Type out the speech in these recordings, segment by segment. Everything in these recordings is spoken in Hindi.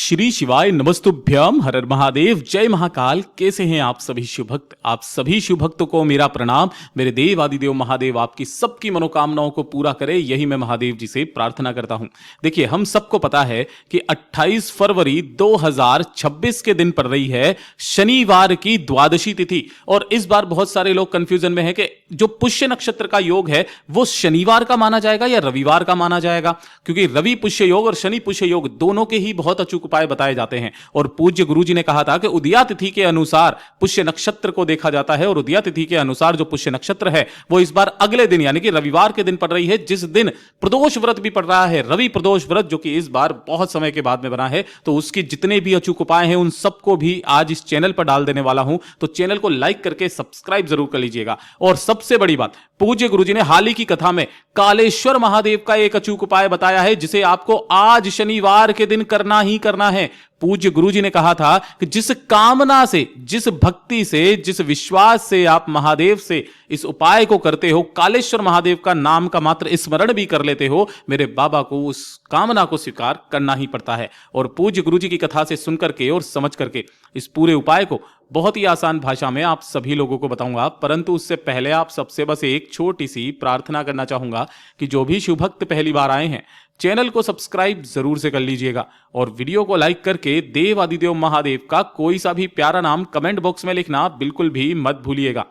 श्री शिवाय नमस्तुभ्यम, हर हर महादेव, जय महाकाल। कैसे हैं आप सभी शिव भक्त? आप सभी शिव भक्तों को मेरा प्रणाम। मेरे देव आदिदेव महादेव आपकी सबकी मनोकामनाओं को पूरा करे, यही मैं महादेव जी से प्रार्थना करता हूं। देखिए, हम सबको पता है कि 28 फरवरी 2026 के दिन पड़ रही है शनिवार की द्वादशी तिथि। और इस बार बहुत सारे लोग कंफ्यूजन में है कि जो पुष्य नक्षत्र का योग है वो शनिवार का माना जाएगा या रविवार का माना जाएगा, क्योंकि रवि पुष्य योग और शनि पुष्य योग दोनों के ही बहुत अचूक उपाय बताए जाते हैं। और पूज्य गुरुजी ने कहा था कि उदया तिथि के अनुसार पुष्य नक्षत्र को देखा जाता है, और उदया तिथि के अनुसार जो पुष्य नक्षत्र है वो इस बार अगले दिन यानी कि रविवार के दिन पड़ रही है, जिस दिन प्रदोष व्रत भी पड़ रहा है, रवि प्रदोष व्रत, जो कि इस बार बहुत समय के बाद में बना है। तो उसके जितने भी अचूक उपाय हैं उन सबको भी आज इस चैनल पर डाल देने वाला हूं, तो चैनल को लाइक करके सब्सक्राइब जरूर कर लीजिएगा। और सबसे बड़ी बात, पूज्य गुरुजी ने हाल ही की कथा में कालेश्वर महादेव का एक अचूक उपाय बताया है, जिसे आपको आज शनिवार के दिन करना ही करना है। पूज्य गुरुजी ने कहा था कि जिस कामना से, जिस भक्ति से, जिस विश्वास से आप महादेव से इस उपाय को करते हो, कालेश्वर महादेव का नाम का मात्र स्मरण भी कर लेते हो, मेरे बाबा को उस कामना को स्वीकार करना ही पड़ता है। और पूज्य गुरुजी की कथा से सुनकर के और समझ करके इस पूरे उपाय को बहुत ही आसान भाषा में आप सभी लोगों को बताऊंगा। परंतु उससे पहले आप सबसे बस एक छोटी सी प्रार्थना करना चाहूंगा कि जो भी शिव भक्त पहली बार आए हैं, चैनल को सब्सक्राइब जरूर से कर लीजिएगा, और वीडियो को लाइक करके देव आदिदेव महादेव का कोई सा भी प्यारा नाम कमेंट बॉक्स में लिखना बिल्कुल भी मत भूलिएगा।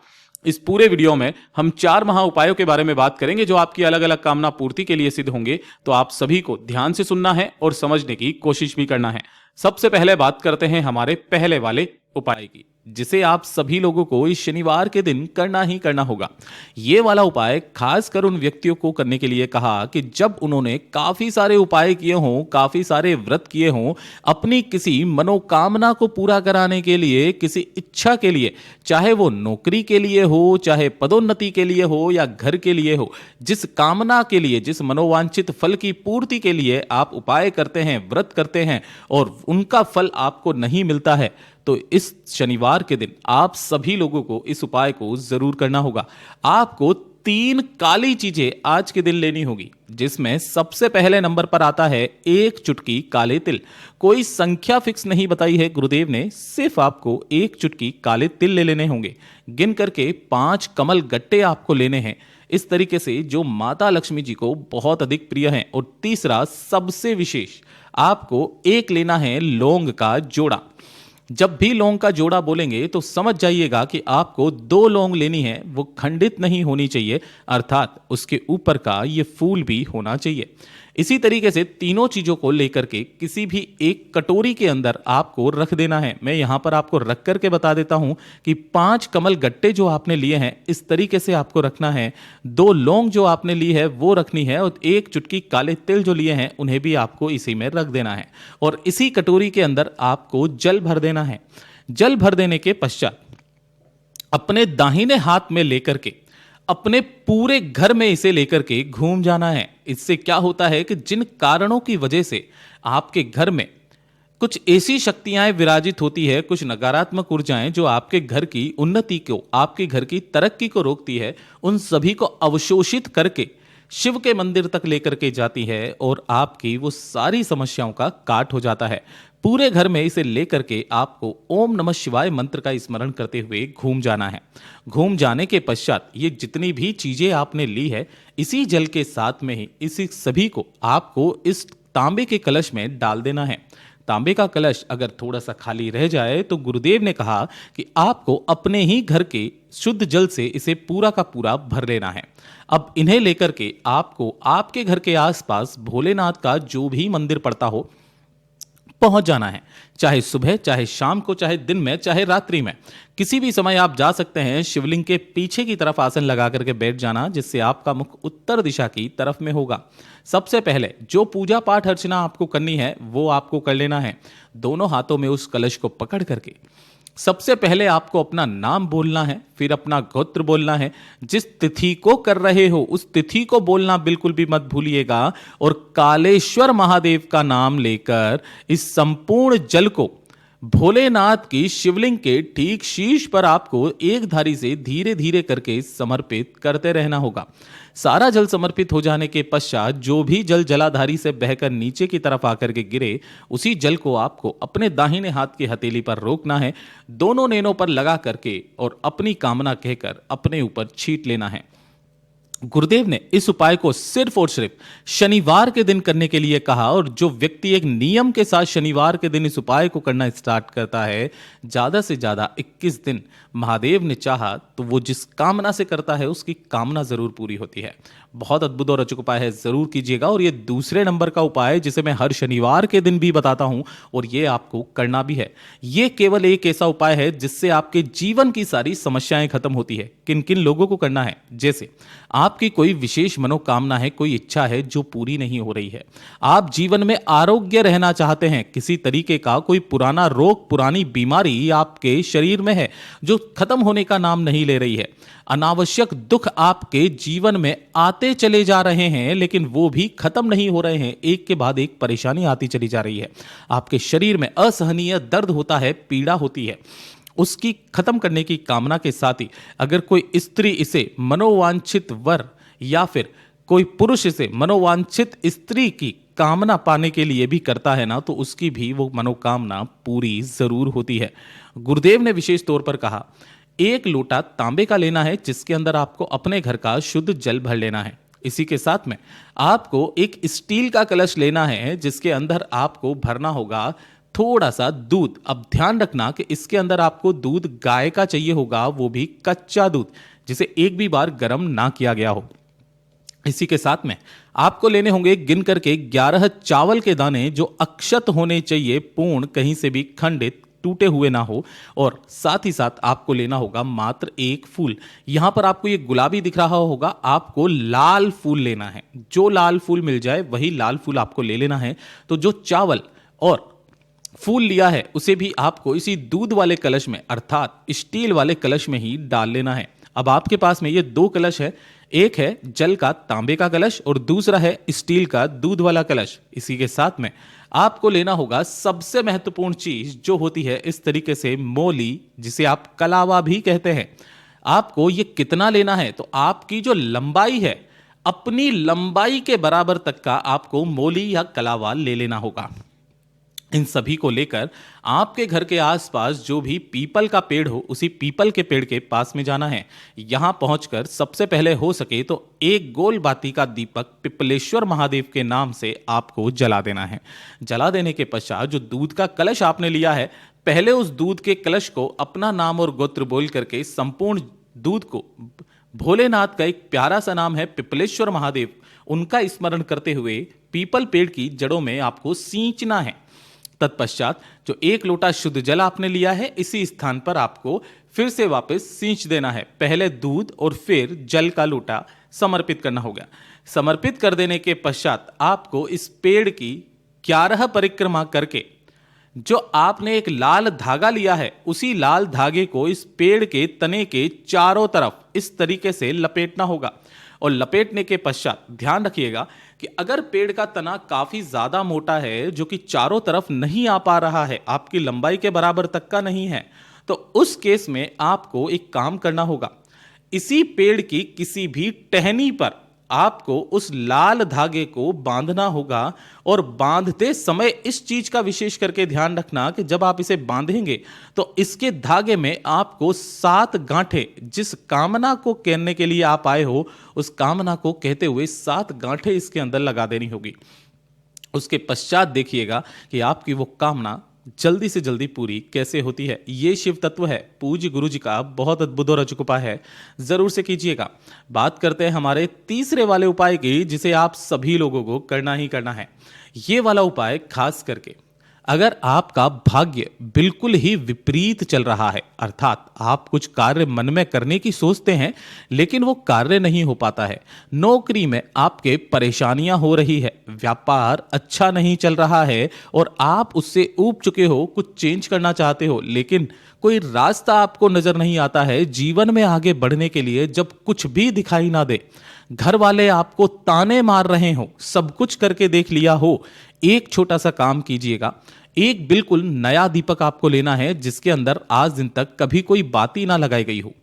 इस पूरे वीडियो में हम 4 महा उपायों के बारे में बात करेंगे, जो आपकी अलग अलग कामना पूर्ति के लिए सिद्ध होंगे। तो आप सभी को ध्यान से सुनना है और समझने की कोशिश भी करना है। सबसे पहले बात करते हैं हमारे पहले वाले उपाय की, जिसे आप सभी लोगों को इस शनिवार के दिन करना ही करना होगा। यह वाला उपाय खासकर उन व्यक्तियों को करने के लिए कहा कि जब उन्होंने काफी सारे उपाय किए हों, काफी सारे व्रत किए हों, अपनी किसी मनोकामना को पूरा कराने के लिए, किसी इच्छा के लिए, चाहे वो नौकरी के लिए हो, चाहे पदोन्नति के लिए हो या घर के लिए हो, जिस कामना के लिए, जिस मनोवांछित फल की पूर्ति के लिए आप उपाय करते हैं, व्रत करते हैं, और उनका फल आपको नहीं मिलता है, तो इस शनिवार के दिन आप सभी लोगों को इस उपाय को जरूर करना होगा। आपको 3 काली चीजें आज के दिन लेनी होगी, जिसमें सबसे पहले नंबर पर आता है 1 चुटकी काले तिल। कोई संख्या फिक्स नहीं बताई है गुरुदेव ने, सिर्फ आपको 1 चुटकी काले तिल ले लेने होंगे। गिन करके 5 कमल गट्टे आपको लेने हैं, इस तरीके से जो माता लक्ष्मी जी को बहुत अधिक प्रिय हैं। और तीसरा सबसे विशेष, आपको 1 लेना है लौंग का जोड़ा। जब भी लौंग का जोड़ा बोलेंगे तो समझ जाइएगा कि आपको 2 लौंग लेनी है, वो खंडित नहीं होनी चाहिए, अर्थात उसके ऊपर का ये फूल भी होना चाहिए। इसी तरीके से तीनों चीजों को लेकर के किसी भी एक कटोरी के अंदर आपको रख देना है। मैं यहां पर आपको रख करके बता देता हूं कि 5 कमल गट्टे जो आपने लिए हैं इस तरीके से आपको रखना है, 2 लौंग जो आपने ली है वो रखनी है, और 1 चुटकी काले तिल जो लिए हैं उन्हें भी आपको इसी में रख देना है। और इसी कटोरी के अंदर आपको जल भर देना है। जल भर देने के पश्चात अपने दाहिने हाथ में लेकर के अपने पूरे घर में इसे लेकर के घूम जाना है। इससे क्या होता है कि जिन कारणों की वजह से आपके घर में कुछ ऐसी शक्तियां विराजित होती है, कुछ नकारात्मक ऊर्जाएं जो आपके घर की उन्नति को, आपके घर की तरक्की को रोकती है, उन सभी को अवशोषित करके शिव के मंदिर तक लेकर के जाती है, और आपकी वो सारी समस्याओं का काट हो जाता है। पूरे घर में इसे लेकर के आपको ओम नमः शिवाय मंत्र का स्मरण करते हुए घूम जाना है। घूम जाने के पश्चात ये जितनी भी चीजें आपने ली है, इसी जल के साथ में ही इसी सभी को आपको इस तांबे के कलश में डाल देना है। तांबे का कलश अगर थोड़ा सा खाली रह जाए तो गुरुदेव ने कहा कि आपको अपने ही घर के शुद्ध जल से इसे पूरा का पूरा भर लेना है। अब इन्हें लेकर के आपको आपके घर के आसपास भोलेनाथ का जो भी मंदिर पड़ता हो पहुंच जाना है। चाहे सुबह, चाहे शाम को, चाहे दिन में, चाहे रात्रि में, किसी भी समय आप जा सकते हैं। शिवलिंग के पीछे की तरफ आसन लगा करके बैठ जाना, जिससे आपका मुख उत्तर दिशा की तरफ में होगा। सबसे पहले जो पूजा पाठ अर्चना आपको करनी है वो आपको कर लेना है। दोनों हाथों में उस कलश को पकड़ करके सबसे पहले आपको अपना नाम बोलना है, फिर अपना गोत्र बोलना है। जिस तिथि को कर रहे हो उस तिथि को बोलना बिल्कुल भी मत भूलिएगा, और कालेश्वर महादेव का नाम लेकर इस संपूर्ण जल को भोलेनाथ की शिवलिंग के ठीक शीर्ष पर आपको एक धारी से धीरे धीरे करके समर्पित करते रहना होगा। सारा जल समर्पित हो जाने के पश्चात जो भी जल जलाधारी से बहकर नीचे की तरफ आकर के गिरे, उसी जल को आपको अपने दाहिने हाथ की हथेली पर रोकना है, दोनों नैनों पर लगा करके और अपनी कामना कहकर अपने ऊपर छींट लेना है। गुरुदेव ने इस उपाय को सिर्फ और सिर्फ शनिवार के दिन करने के लिए कहा, और जो व्यक्ति एक नियम के साथ शनिवार के दिन इस उपाय को करना स्टार्ट करता है, ज्यादा से ज्यादा 21 दिन महादेव ने चाहा तो वो जिस कामना से करता है उसकी कामना जरूर पूरी होती है। बहुत अद्भुत और अचूक उपाय है, जरूर कीजिएगा। और ये दूसरे नंबर का उपाय है जिसे मैं हर शनिवार के दिन भी बताता हूं, और ये आपको करना भी है। ये केवल एक ऐसा उपाय है जिससे आपके जीवन की सारी समस्याएं खत्म होती है। किन किन लोगों को करना है? जैसे आपकी कोई विशेष मनोकामना है, कोई इच्छा है जो पूरी नहीं हो रही है, आप जीवन में आरोग्य रहना चाहते हैं, किसी तरीके का कोई पुराना रोग, पुरानी बीमारी आपके शरीर में है जो खत्म होने का नाम नहीं ले रही है, अनावश्यक दुख आपके जीवन में आते चले जा रहे हैं लेकिन वो भी खत्म नहीं हो रहे हैं, एक के बाद एक परेशानी आती चली जा रही है, आपके शरीर में असहनीय दर्द होता है, पीड़ा होती है, उसकी खत्म करने की कामना के साथ ही अगर कोई स्त्री इसे मनोवांछित वर या फिर कोई पुरुष इसे मनोवांछित स्त्री की कामना पाने के लिए भी करता है ना, तो उसकी भी वो मनोकामना पूरी जरूर होती है। गुरुदेव ने विशेष तौर पर कहा, एक लोटा तांबे का लेना है जिसके अंदर आपको अपने घर का शुद्ध जल भर लेना है। इसी के साथ में आपको एक स्टील का कलश लेना है जिसके अंदर आपको भरना होगा थोड़ा सा दूध। अब ध्यान रखना कि इसके अंदर आपको दूध गाय का चाहिए होगा, वो भी कच्चा दूध जिसे एक भी बार गर्म ना किया गया हो। इसी के साथ में आपको लेने होंगे गिन करके 11 चावल के दाने जो अक्षत होने चाहिए, पूर्ण, कहीं से भी खंडित, टूटे हुए ना हो। और साथ ही साथ आपको लेना होगा मात्र एक फूल। यहां पर आपको ये गुलाबी दिख रहा होगा, आपको लाल फूल लेना है। जो लाल फूल मिल जाए वही लाल फूल आपको ले लेना है। तो जो चावल और फूल लिया है उसे भी आपको इसी दूध वाले कलश में अर्थात स्टील वाले कलश में ही डाल लेना है। अब आपके पास में ये दो कलश है, एक है जल का तांबे का कलश और दूसरा है स्टील का दूध वाला कलश। इसी के साथ में आपको लेना होगा सबसे महत्वपूर्ण चीज जो होती है इस तरीके से मोली, जिसे आप कलावा भी कहते हैं। आपको ये कितना लेना है? तो आपकी जो लंबाई है, अपनी लंबाई के बराबर तक का आपको मोली या कलावा ले लेना होगा। इन सभी को लेकर आपके घर के आसपास जो भी पीपल का पेड़ हो, उसी पीपल के पेड़ के पास में जाना है। यहां पहुंचकर सबसे पहले हो सके तो एक गोल बाती का दीपक पिपलेश्वर महादेव के नाम से आपको जला देना है। जला देने के पश्चात जो दूध का कलश आपने लिया है, पहले उस दूध के कलश को अपना नाम और गोत्र बोल करके संपूर्ण दूध को, भोलेनाथ का एक प्यारा सा नाम है पिपलेश्वर महादेव, उनका स्मरण करते हुए पीपल पेड़ की जड़ों में आपको सींचना है। तत्पश्चात जो एक लोटा शुद्ध जल आपने लिया है, इसी स्थान पर आपको फिर से वापस सींच देना है। पहले दूध और फिर जल का लोटा समर्पित करना होगा। समर्पित कर देने के पश्चात आपको इस पेड़ की 11 परिक्रमा करके जो आपने एक लाल धागा लिया है, उसी लाल धागे को इस पेड़ के तने के चारों तरफ इस तरीके से लपेटना होगा। और लपेटने के पश्चात ध्यान रखिएगा कि अगर पेड़ का तना काफी ज्यादा मोटा है, जो कि चारों तरफ नहीं आ पा रहा है, आपकी लंबाई के बराबर तक का नहीं है, तो उस केस में आपको एक काम करना होगा। इसी पेड़ की किसी भी टहनी पर आपको उस लाल धागे को बांधना होगा। और बांधते समय इस चीज का विशेष करके ध्यान रखना कि जब आप इसे बांधेंगे तो इसके धागे में आपको 7 गांठें, जिस कामना को कहने के लिए आप आए हो उस कामना को कहते हुए 7 गांठें इसके अंदर लगा देनी होगी। उसके पश्चात देखिएगा कि आपकी वो कामना जल्दी से जल्दी पूरी कैसे होती है। ये शिव तत्व है, पूज्य गुरु जी का बहुत अद्भुत और अचूक उपाय है, जरूर से कीजिएगा। बात करते हैं हमारे तीसरे वाले उपाय की, जिसे आप सभी लोगों को करना ही करना है। ये वाला उपाय खास करके अगर आपका भाग्य बिल्कुल ही विपरीत चल रहा है, अर्थात आप कुछ कार्य मन में करने की सोचते हैं लेकिन वो कार्य नहीं हो पाता है, नौकरी में आपके परेशानियां हो रही है, व्यापार अच्छा नहीं चल रहा है और आप उससे ऊब चुके हो, कुछ चेंज करना चाहते हो लेकिन कोई रास्ता आपको नजर नहीं आता है जीवन में आगे बढ़ने के लिए, जब कुछ भी दिखाई ना दे, घर वाले आपको ताने मार रहे हो, सब कुछ करके देख लिया हो, एक छोटा सा काम कीजिएगा। एक बिल्कुल नया दीपक आपको लेना है जिसके अंदर आज दिन तक कभी कोई बाती ना लगाई गई हो।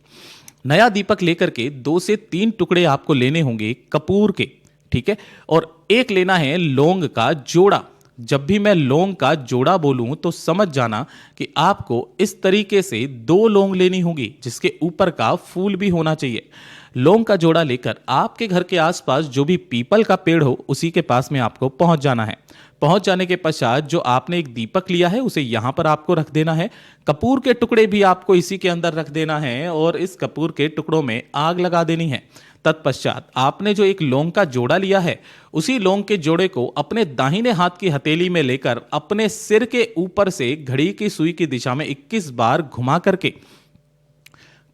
नया दीपक लेकर के 2 से 3 टुकड़े आपको लेने होंगे कपूर के, ठीक है। और एक लेना है लौंग का जोड़ा। जब भी मैं लौंग का जोड़ा बोलूं तो समझ जाना कि आपको इस तरीके से 2 लौंग लेनी होगी जिसके ऊपर का फूल भी होना चाहिए। लौंग का जोड़ा लेकर आपके घर के आसपास जो भी पीपल का पेड़ हो उसी के पास में आपको पहुंच जाना है। पहुंच जाने के पश्चात जो आपने एक दीपक लिया है उसे यहां पर आपको रख देना है। कपूर के टुकड़े भी आपको इसी के अंदर रख देना है और इस कपूर के टुकड़ों में आग लगा देनी है। तत्पश्चात आपने जो एक लौंग का जोड़ा लिया है उसी लौंग के जोड़े को अपने दाहिने हाथ की हथेली में लेकर अपने सिर के ऊपर से घड़ी की सुई की दिशा में 21 बार घुमा करके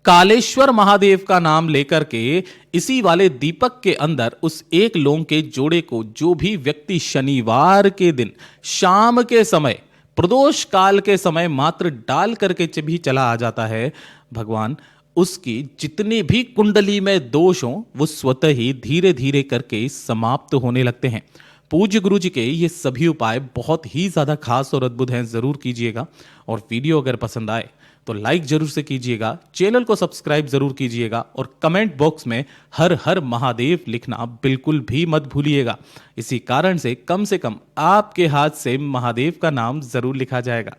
कालेश्वर महादेव का नाम लेकर के इसी वाले दीपक के अंदर उस एक लौंग के जोड़े को जो भी व्यक्ति शनिवार के दिन शाम के समय प्रदोष काल के समय मात्र डाल करके भी चला आ जाता है, भगवान उसकी जितनी भी कुंडली में दोष हों वो स्वतः ही धीरे धीरे करके समाप्त होने लगते हैं। पूज्य गुरु जी के ये सभी उपाय बहुत ही ज़्यादा खास और अद्भुत हैं, ज़रूर कीजिएगा। और वीडियो अगर पसंद आए तो लाइक जरूर से कीजिएगा, चैनल को सब्सक्राइब जरूर कीजिएगा और कमेंट बॉक्स में हर हर महादेव लिखना बिल्कुल भी मत भूलिएगा। इसी कारण से कम आपके हाथ से महादेव का नाम जरूर लिखा जाएगा।